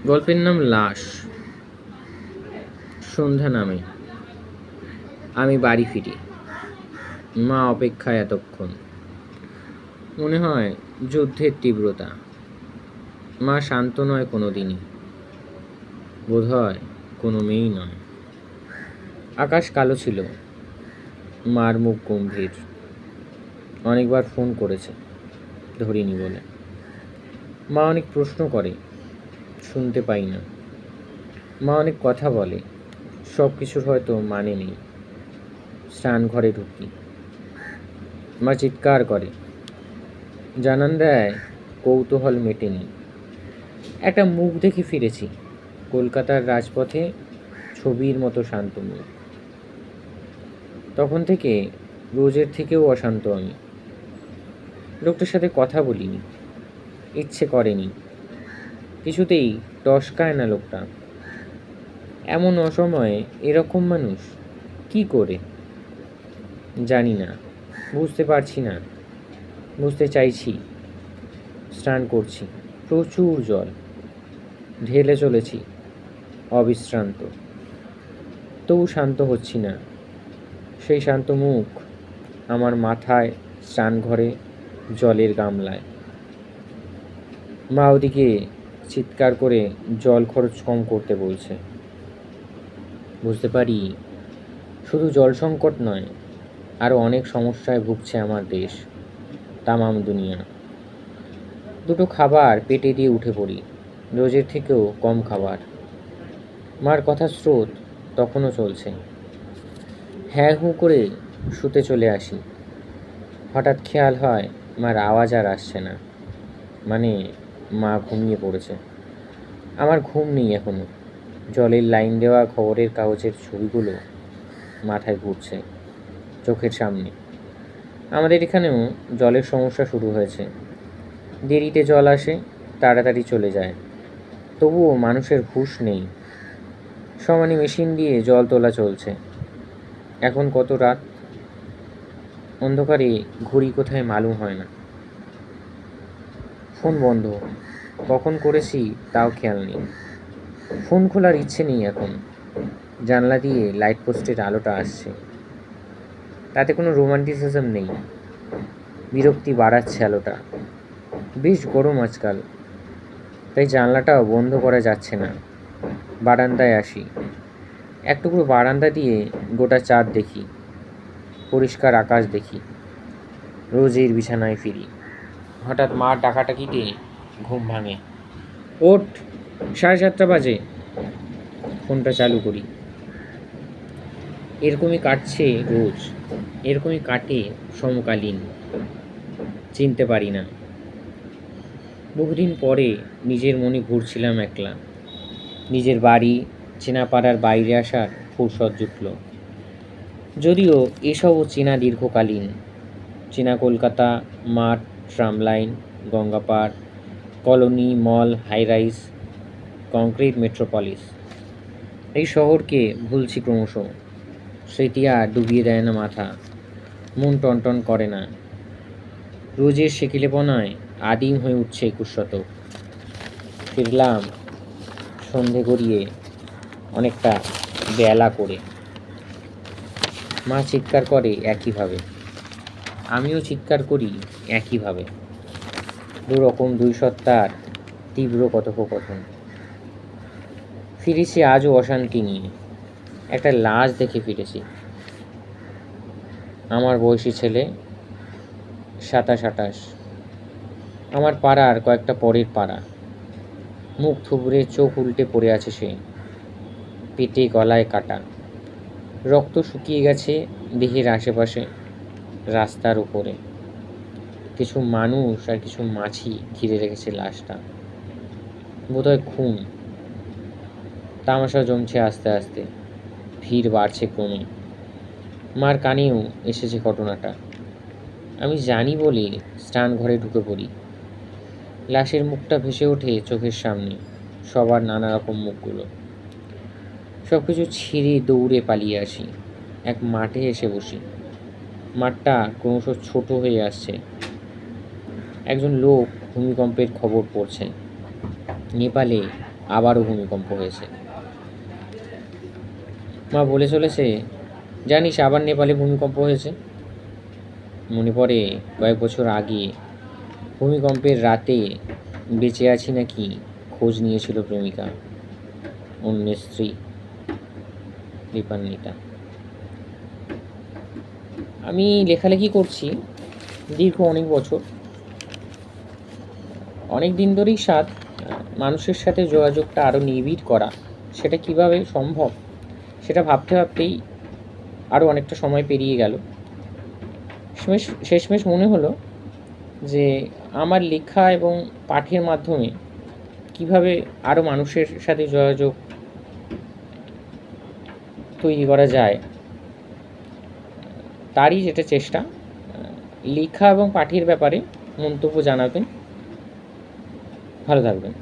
গল্পের নাম লাশ। সন্ধ্যা নামে আমি বাড়ি ফিরি। মা অপেক্ষায় এতক্ষণ। মনে হয় যুদ্ধের তীব্রতা। মা শান্ত নয় কোনো দিনই, বোধ হয় কোনো মেয়েই নয়। আকাশ কালো ছিল, মার মুখ গম্ভীর। অনেকবার ফোন করেছে, ধরিনি বলে। মা অনেক প্রশ্ন করে, শুনতে পাই না। মা অনেক কথা বলে, সব কিছুর হয়তো মানে নেই। স্নান ঘরে ঢুকি, মা চিৎকার করে, জানান দেয় কৌতূহল মেটেনি। একটা মুখ দেখে ফিরেছি, কলকাতার রাজপথে ছবির মতো শান্ত মুখ। তখন থেকে রোজের থেকেও অশান্ত আমি। লোকটার সাথে কথা বলিনি, ইচ্ছে করেনি। কিছুতেই টসকায় না লোকটা। এমন অসময়ে এরকম মানুষ কি করে জানি না, বুঝতে পারছি না, বুঝতে চাইছি। স্নান করছি, প্রচুর জল ঢেলে চলেছি অবিশ্রান্ত, তবু শান্ত হচ্ছি না। সেই শান্ত মুখ আমার মাথায়, স্নানঘরে, জলের গামলায়। মা ওদিকে চিৎকার করে জল খরচ কম করতে বলছে। বুঝতে পারি শুধু জল সংকট নয়, আরও অনেক সমস্যায় ভুগছে আমার দেশ, তামাম দুনিয়া। দুটো খাবার পেটে দিয়ে উঠে পড়ি, রোজের থেকেও কম খাবার। মার কথার স্রোত তখনও চলছে। হ্যাঁ হুঁ করে শুতে চলে আসি। হঠাৎ খেয়াল হয় মার আওয়াজ আর আসছে না, মানে মা ঘুমিয়ে পড়েছে। আমার ঘুম নেই এখনো। জলের লাইন দেওয়া খবরের কাগজের ছবিগুলো মাথায় ঘুরছে, চোখের সামনে। আমাদের এখানেও জলের সমস্যা শুরু হয়েছে। দেরিতে জল আসে, তাড়াতাড়ি চলে যায়। তবুও মানুষের হুঁশ নেই। সমানে মেশিন দিয়ে জল তোলা চলছে। এখন কত রাত, অন্ধকারে ঘড়ি কোথায় মালুম হয় না। ফোন বন্ধ, কখন করেছি তাও খেয়াল নেই। ফোন খোলার ইচ্ছে নেই এখন। জানলা দিয়ে লাইট পোস্টের আলোটা আসছে, তাতে কোনো রোমান্টিসিজম নেই। বিরক্তি বাড়াচ্ছে আলোটা। বেশ গরম আজকাল, তাই জানলাটাও বন্ধ করা যাচ্ছে না। বারান্দায় আসি, এক টুকরো বারান্দা দিয়ে গোটা চাঁদ দেখি, পরিষ্কার আকাশ দেখি। রোজের বিছানায় ফিরি। হঠাৎ মার ডাকাটাকিতে ঘুম ভাঙে। ওঠ, 7:30 বাজে। ফোনটা চালু করি। এরকমই কাটছে রোজ, এরকমই কাটে সমকালীন। চিনতে পারি না। বহুদিন পরে নিজের মনে ঘুরছিলাম একলা। নিজের বাড়ি, চেনা পাড়ার বাইরে আসার ফুরসত জুটল। যদিও এসবও চেনা দীর্ঘকালীন। চেনা কলকাতা, মাঠ, ট্রাম লাইন, গঙ্গাপাড়, কলোনি, মল, হাইরাইজ, কংক্রিট মেট্রোপলিস। এই শহরকে ভুলছি ক্রমশ। স্মৃতি আর ডুবিয়ে দেয় না মাথা, মন টনটন করে না। রোজের সেকেলেপনায় আদিম হয়ে উঠছে 21 শতক। ফিরলাম সন্ধে গড়িয়ে, অনেকটা বেলা করে। মা চিৎকার করে একইভাবে, আমিও চিৎকার করি একইভাবে। দুরকম দুই সত্তার তীব্র কথোপকথন। ফিরেছি আজও অশান্তি নিয়ে। একটা লাশ দেখে ফিরেছি। আমার বয়সী ছেলে, 27-28। আমার পাড়ার কয়েকটা পরের পাড়া। মুখ থুবড়ে চোখ উল্টে পড়ে আছে সে। পেটে গলায় কাটা, রক্ত শুকিয়ে গেছে দেহের আশেপাশে, রাস্তার উপরে। কিছু মানুষ আর কিছু মাছি ঘিরে রেখেছে লাশটা। বোধহয় খুন। তামাশা জমছে আস্তে আস্তে, ভিড় বাড়ছে ক্রমে। মার কানেও এসেছে ঘটনাটা। আমি জানি বলে স্নান ঘরে ঢুকে পড়ি। লাশের মুখটা ভেসে ওঠে চোখের সামনে, সবার নানা রকম মুখগুলো। সব কিছু ছিঁড়ে দৌড়ে পালিয়ে আসি। এক মাঠে এসে বসি। মাঠটা ক্রমশ ছোট হয়ে আসছে। একজন লোক ভূমিকম্পের খবর পড়ছে। নেপালে আবারও ভূমিকম্প হয়েছে। মা বলে চলেছে, জানিস আবার নেপালে ভূমিকম্প হয়েছে। মনে পড়ে কয়েক বছর আগে ভূমিকম্পের রাতে বেঁচে আছি নাকি খোঁজ নিয়েছিল প্রেমিকা, অন্যের স্ত্রী দীপান্বিতা। আমি লেখালেখি করছি দীর্ঘ অনেক বছর, অনেক দিন ধরেই মানুষের সাথে যোগাযোগটা আরও নিবিড় করা, সেটা কিভাবে সম্ভব সেটা ভাবতে ভাবতেই আরও অনেকটা সময় পেরিয়ে গেল। শেষমেশ মনে হলো যে আমার লেখা এবং পাঠের মাধ্যমে কিভাবে আরও মানুষের সাথে যোগাযোগ তৈরি করা যায়, তারই যেটা চেষ্টা। লেখা এবং পাঠের ব্যাপারে মন্তব্য জানাবেন। ভালো থাকবেন।